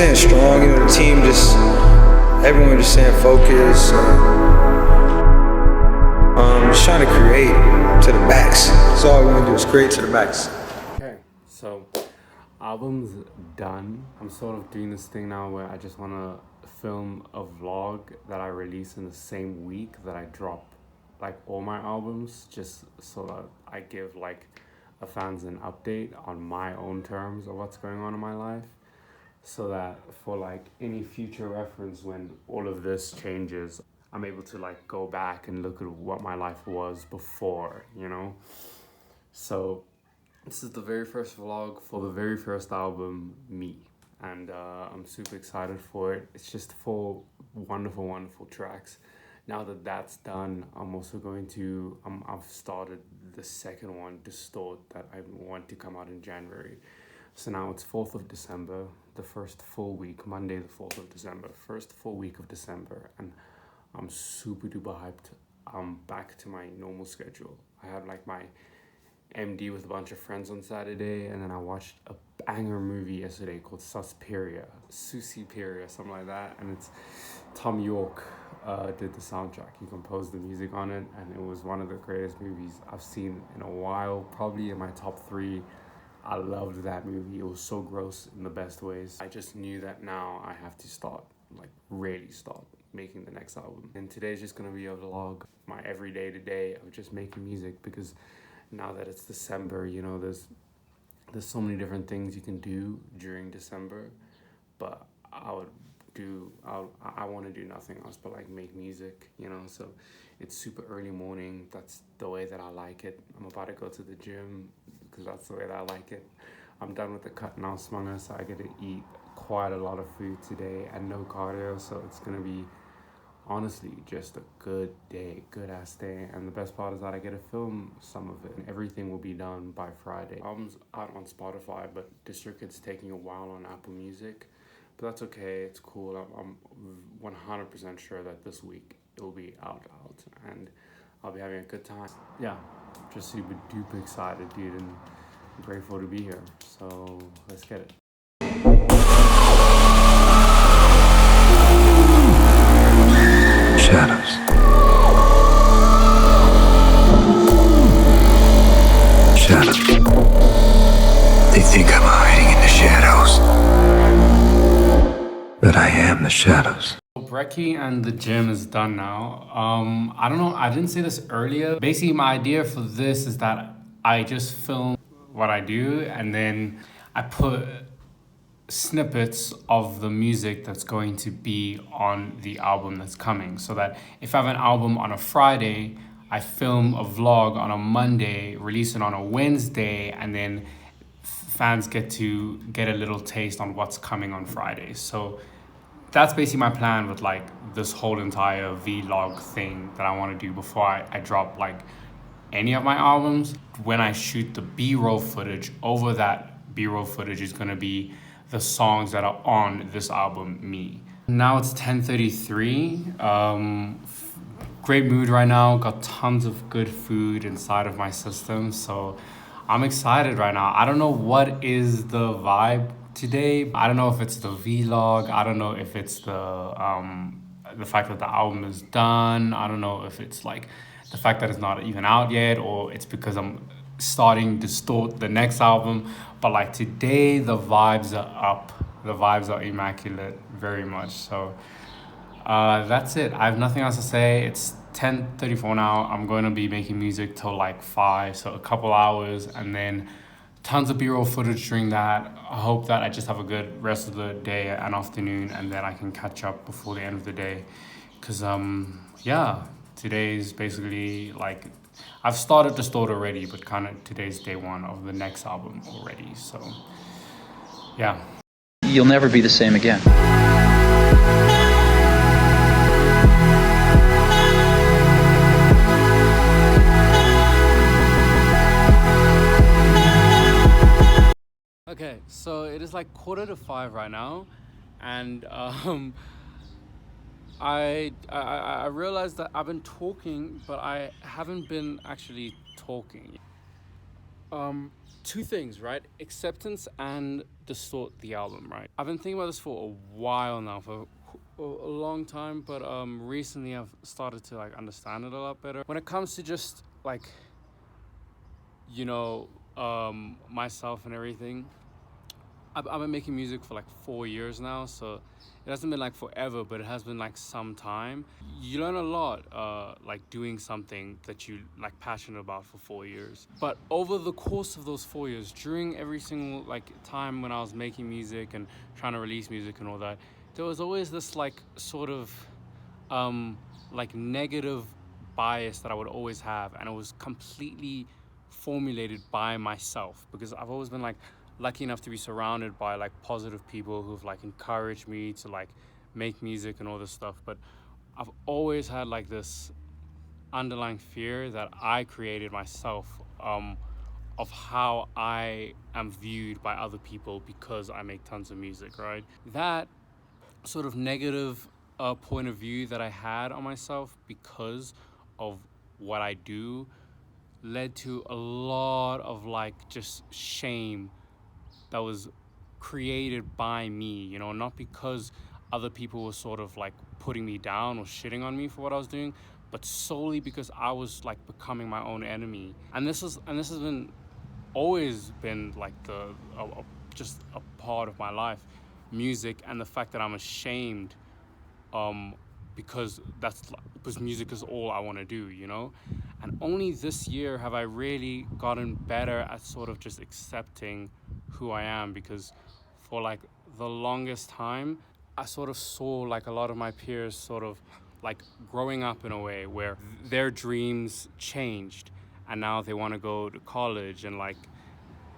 staying strong. You know, the team just, everyone just staying focused. Just trying to create to the max. That's all I want to do is create to the max. Okay, so album's done. I'm sort of doing this thing now where I just want to film a vlog that I release in the same week that I drop like all my albums, just so that I give like a fans an update on my own terms of what's going on in my life, so that for like any future reference when all of this changes, I'm able to like go back and look at what my life was before, you know? So this is the very first vlog for the very first album, Me. And I'm super excited for it. It's just 4 wonderful, wonderful tracks. Now that that's done, I'm also going to, I've started the second one, Distort, that I want to come out in January. So now it's 4th of December, the first full week, Monday the 4th of December, first full week of December. And I'm super duper hyped. I'm back to my normal schedule. I had like my MD with a bunch of friends on Saturday, and then I watched a banger movie yesterday called Suspiria, something like that. And it's Tom York did the soundtrack. He composed the music on it, and it was one of the greatest movies I've seen in a while, probably in my top 3. I loved that movie. It was so gross in the best ways. I just knew that now I have to start, like really start making the next album. And today's just gonna be a vlog, my everyday to day of just making music, because now that it's December, you know, there's so many different things you can do during December, but I want to do nothing else but like make music, you know. So it's super early morning. That's the way that I like it. I'm about to go to the gym because that's the way that I like it. I'm done with the cut now, smanger, so I get to eat quite a lot of food today and no cardio, so it's gonna be honestly just a good day, good ass day. And the best part is that I get to film some of it, and everything will be done by Friday. Album's out on Spotify, but DistroKid's taking a while on Apple Music, but that's okay. It's cool. I'm 100% sure that this week it will be out, and I'll be having a good time. Yeah, just super duper excited, dude, and grateful to be here. So let's get it. Shadows. Shadows. They think I'm hiding in the shadows, but I am the shadows. Brekkie and the gym is done now. I don't know, I didn't say this earlier. Basically, my idea for this is that I just film what I do, and then I put snippets of the music that's going to be on the album that's coming, so that if I have an album on a Friday, I film a vlog on a Monday, release it on a Wednesday, and then fans get to get a little taste on what's coming on Friday. So that's basically my plan with like this whole entire vlog thing that I want to do before I drop like any of my albums. When I shoot the B-roll footage, over that B-roll footage is going to be the songs that are on this album, Me. Now it's 10:33. Great mood right now. Got tons of good food inside of my system, so I'm excited right now. I don't know what is the vibe today. I don't know if it's the vlog. I don't know if it's the fact that the album is done. I don't know if it's like the fact that it's not even out yet, or it's because I'm starting Distort, the next album. But like today, the vibes are up. The vibes are immaculate, very much. So that's it. I have nothing else to say. It's 10:34 now. I'm going to be making music till like 5, so a couple hours, and then tons of B-roll footage during that. I hope that I just have a good rest of the day and afternoon, and then I can catch up before the end of the day. Because yeah, today's basically like, I've started Distort already, but kind of today's day 1 of the next album already. So yeah. You'll never be the same again. Okay, so it is like 4:45 right now, and I realized that I've been talking, but I haven't been actually talking. Two things, right? Acceptance and Distort the album, right? I've been thinking about this for a while now, for a long time, but recently I've started to like understand it a lot better. When it comes to just like, you know, myself and everything, I've been making music for like 4 years now, so it hasn't been like forever, but it has been like some time. You learn a lot, like doing something that you like passionate about for 4 years. But over the course of those 4 years, during every single like time when I was making music and trying to release music and all that, there was always this like sort of like negative bias that I would always have, and it was completely formulated by myself because I've always been like lucky enough to be surrounded by like positive people who've like encouraged me to like make music and all this stuff, but I've always had like this underlying fear that I created myself, of how I am viewed by other people because I make tons of music, right? That sort of negative point of view that I had on myself because of what I do led to a lot of like just shame that was created by me, you know, not because other people were sort of like putting me down or shitting on me for what I was doing, but solely because I was like becoming my own enemy. And this has been always been like just a part of my life, music, and the fact that I'm ashamed, because music is all I want to do, you know. And only this year have I really gotten better at sort of just accepting who I am, because for like the longest time I sort of saw like a lot of my peers sort of like growing up in a way where their dreams changed and now they want to go to college and like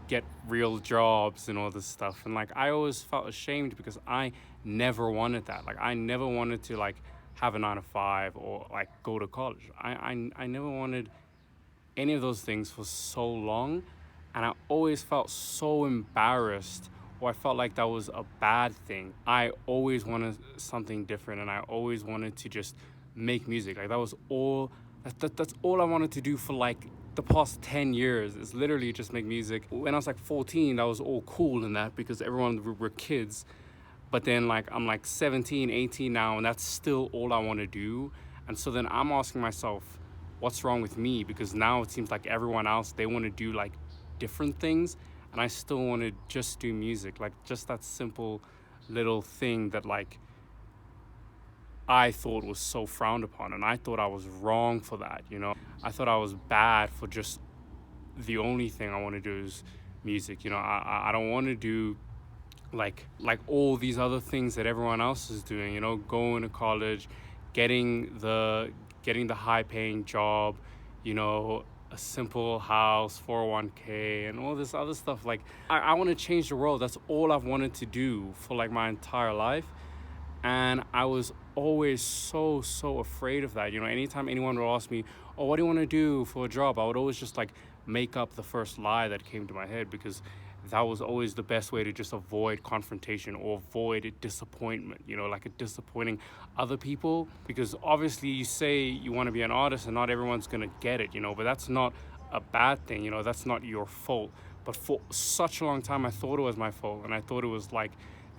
get real jobs and all this stuff. And like I always felt ashamed because I never wanted that. Like I never wanted to like have a 9 to 5 or like go to college. I never wanted any of those things for so long, and I always felt so embarrassed, or I felt like that was a bad thing. I always wanted something different, and I always wanted to just make music. Like that was all that's all I wanted to do for like the past 10 years, is literally just make music. When I was like 14, that was all cool in that because everyone were kids. But then like I'm like 17, 18 now, and that's still all I want to do. And so then I'm asking myself, what's wrong with me? Because now it seems like everyone else, they want to do like different things, and I still want to just do music. Like just that simple little thing that like I thought was so frowned upon, and I thought I was wrong for that, you know. I thought I was bad for just the only thing I want to do is music, you know. I don't want to do like all these other things that everyone else is doing, you know, going to college, getting the high paying job, you know, a simple house, 401k, and all this other stuff. Like I want to change the world. That's all I've wanted to do for like my entire life. And I was always so afraid of that. You know, anytime anyone would ask me, oh, what do you want to do for a job? I would always just like make up the first lie that came to my head, because that was always the best way to just avoid confrontation or avoid disappointment, you know, like disappointing other people. Because obviously you say you want to be an artist and not everyone's going to get it, you know, but that's not a bad thing, you know, that's not your fault. But for such a long time, I thought it was my fault, and I thought it was like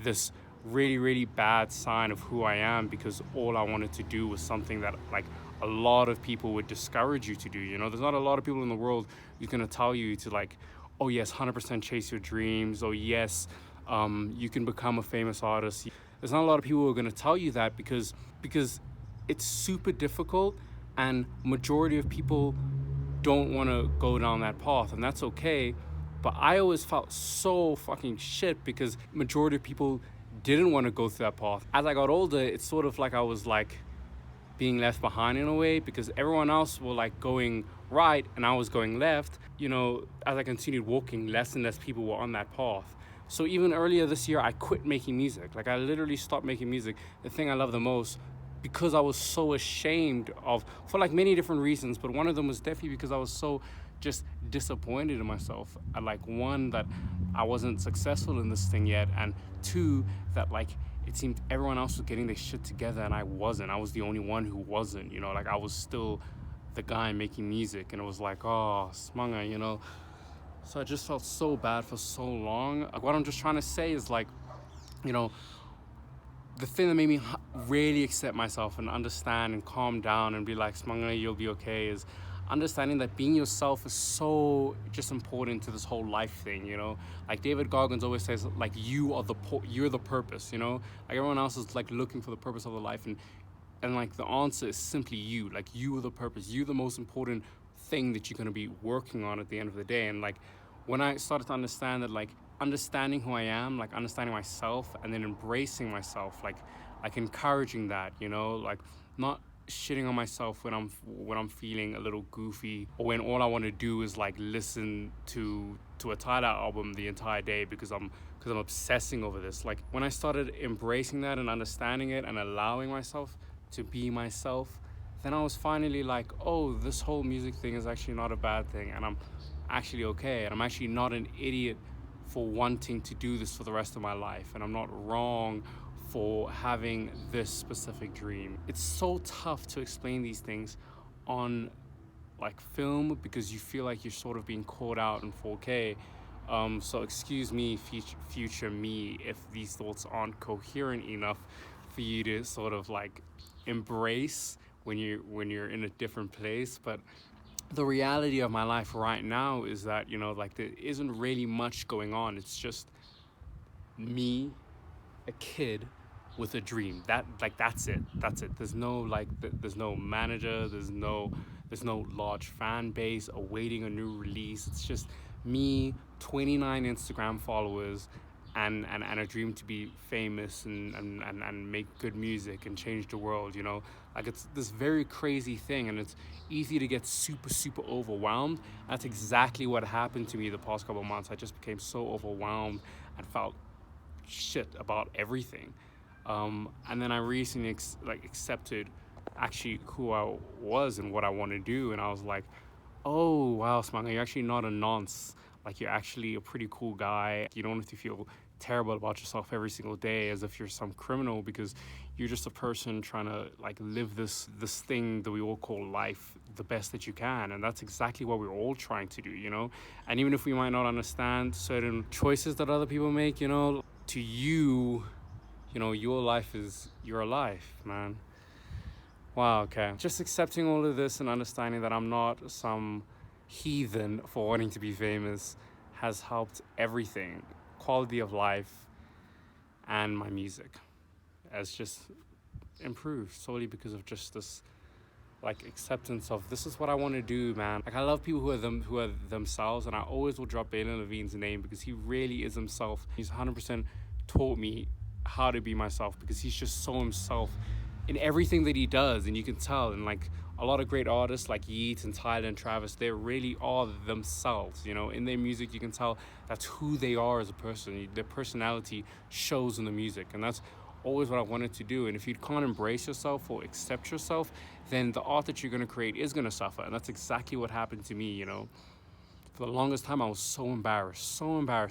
this really bad sign of who I am, because all I wanted to do was something that like a lot of people would discourage you to do. You know, there's not a lot of people in the world who's going to tell you to like, oh yes, 100% chase your dreams, or yes, you can become a famous artist. There's not a lot of people who are going to tell you that, because it's super difficult, and majority of people don't want to go down that path, and that's okay. But I always felt so fucking shit because majority of people didn't want to go through that path. As I got older, it's sort of like I was like being left behind in a way, because everyone else were like going right and I was going left. You know, as I continued walking, less and less people were on that path. So even earlier this year, I quit making music. Like I literally stopped making music, the thing I love the most, because I was so ashamed of, for like many different reasons, but one of them was definitely because I was so just disappointed in myself. At like one, that I wasn't successful in this thing yet, and two, that like it seemed everyone else was getting their shit together and I wasn't. I was the only one who wasn't, you know, like I was still the guy making music, and it was like, oh, smanga, you know. So I just felt so bad for so long. Like, what I'm just trying to say is, like, you know, the thing that made me really accept myself and understand and calm down and be like, Smanga, you'll be okay, is understanding that being yourself is so just important to this whole life thing, you know? Like David Goggins always says, like, you're the purpose, you know? Like everyone else is like looking for the purpose of their life, and like the answer is simply you. Like, you are the purpose. You're the most important thing that you're going to be working on at the end of the day. And like when I started to understand that, like understanding who I am, like understanding myself and then embracing myself, like encouraging that, you know, like not shitting on myself when I'm feeling a little goofy, or when all I want to do is like listen to a Tyler album the entire day because I'm obsessing over this. Like when I started embracing that and understanding it and allowing myself to be myself, then I was finally like, oh, this whole music thing is actually not a bad thing, and I'm actually okay, and I'm actually not an idiot for wanting to do this for the rest of my life, and I'm not wrong for having this specific dream. It's so tough to explain these things on like film because you feel like you're sort of being called out in 4K. So excuse me, future me, if these thoughts aren't coherent enough for you to sort of like embrace when you're in a different place. But the reality of my life right now is that, you know, like there isn't really much going on. It's just me, a kid with a dream. That's it. There's no manager, there's no large fan base awaiting a new release. It's just me, 29 Instagram followers, and a dream to be famous and make good music and change the world, you know? Like, it's this very crazy thing, and it's easy to get super overwhelmed. That's exactly what happened to me the past couple of months. I just became so overwhelmed and felt shit about everything. And then I recently accepted actually who I was and what I want to do, and I was like, oh wow, Smanga, you're actually not a nonce. Like, you're actually a pretty cool guy. You don't have to feel terrible about yourself every single day as if you're some criminal, because you're just a person trying to like live this thing that we all call life the best that you can. And that's exactly what we're all trying to do, you know? And even if we might not understand certain choices that other people make, you know, to you, you know, your life is your life, man. Wow, okay. Just accepting all of this and understanding that I'm not some heathen for wanting to be famous has helped everything. Quality of life and my music has just improved solely because of just this like acceptance of this is what I want to do, man. Like, I love people who are themselves, and I always will drop Bailin Levine's name because he really is himself. He's 100% taught me how to be myself because he's just so himself in everything that he does, and you can tell. And like a lot of great artists like Yeats and Tyler and Travis, they really are themselves, you know. In their music you can tell that's who they are as a person. Their personality shows in the music, and that's always what I wanted to do. And if you can't embrace yourself or accept yourself, then the art that you're going to create is going to suffer. And that's exactly what happened to me, you know. For the longest time, I was so embarrassed.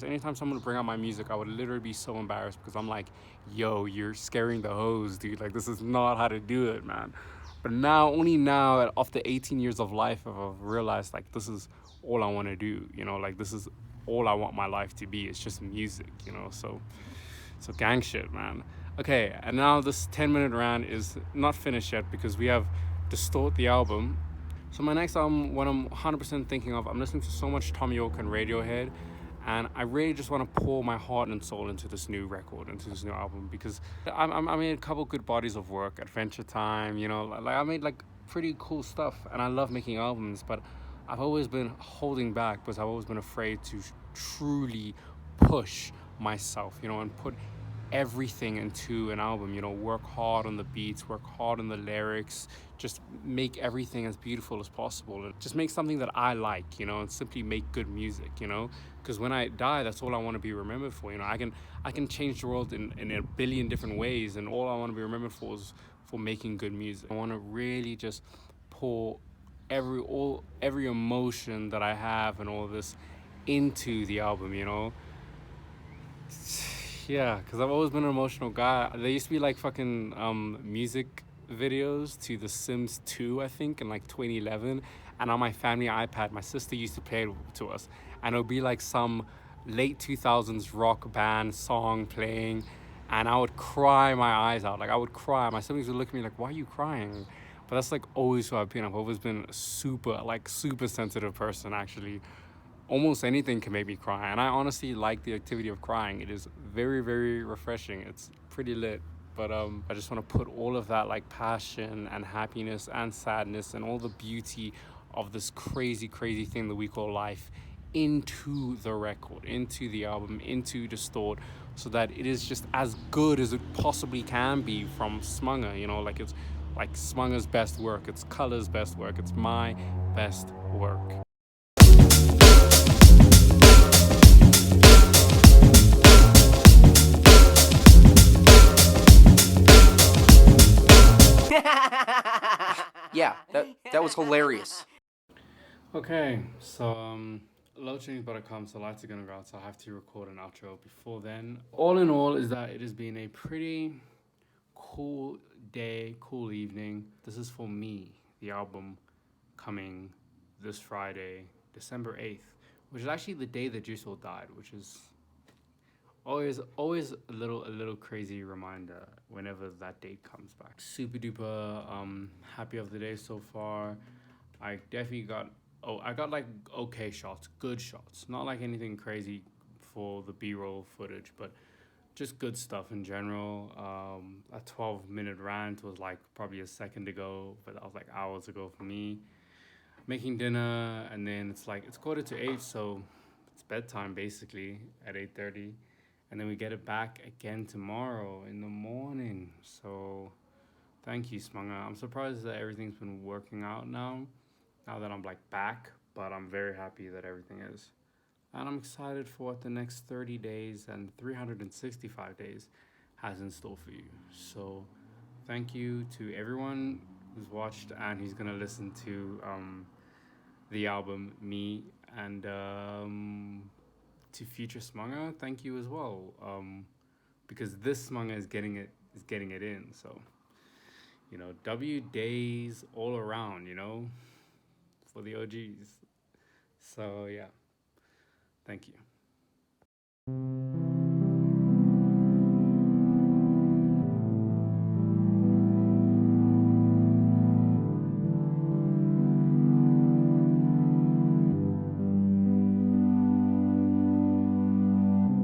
Anytime someone would bring out my music, I would literally be so embarrassed because I'm like, yo, you're scaring the hoes, dude. Like, this is not how to do it, man. But only now, after 18 years of life, I've realized, like, this is all I want to do, you know? Like, this is all I want my life to be. It's just music, you know? So gang shit, man. Okay, and now this 10-minute rant is not finished yet because we have Distort the album. So my next album, what I'm 100% thinking of, I'm listening to so much Tom York and Radiohead, and I really just want to pour my heart and soul into this new record, into this new album, because I made a couple good bodies of work, Adventure Time, you know, like I made like pretty cool stuff, and I love making albums, but I've always been holding back because I've always been afraid to truly push myself, you know, and put everything into an album, you know, work hard on the beats, work hard on the lyrics, just make everything as beautiful as possible, and just make something that I like, you know, and simply make good music, you know, because when I die, that's all I want to be remembered for, you know. I can change the world in a billion different ways, and all I want to be remembered for is for making good music. I want to really just pour every emotion that I have and all this into the album, you know. Yeah, because I've always been an emotional guy. There used to be like fucking music videos to The Sims 2, I think, in like 2011, And on my family iPad, my sister used to play it to us, and it would be like some late 2000s rock band song playing, and I would cry my eyes out. Like, I would cry. My siblings would look at me like, why are you crying? But that's like always who I've been. I've always been a super sensitive person, actually. Almost anything can make me cry, and I honestly like the activity of crying. It is very refreshing. It's pretty lit. But I just want to put all of that like passion and happiness and sadness and all the beauty of this crazy thing that we call life into the record, into the album, into Distort, so that it is just as good as it possibly can be from Smunger. You know, like it's like Smunger's best work, it's Color's best work, it's my best work. Yeah, that was hilarious. Okay, so a lot of change but come, so lights are gonna go out, so I have to record an outro before then. All in all, is that it has been a pretty cool day, cool evening. This is for me, the album coming this Friday, December 8th, which is actually the day that Juice WRLD died, which is always a little crazy reminder whenever that date comes back. Super duper happy of the day so far. I definitely got like okay shots, good shots, not like anything crazy for the B-roll footage, but just good stuff in general. A 12-minute rant was like probably a second ago, but that was like hours ago for me. Making dinner, and then it's 7:45, so it's bedtime basically at 8:30, and then we get it back again tomorrow in the morning. So thank you, Smunger. I'm surprised that everything's been working out now that I'm like back, but I'm very happy that everything is. And I'm excited for what the next 30 days and 365 days has in store for you. So thank you to everyone who's watched and who's gonna listen to the album, me, and to future Smunger, thank you as well. Because this Smunger is getting it in. So, you know, W days all around, you know, for the OGs. So yeah, thank you.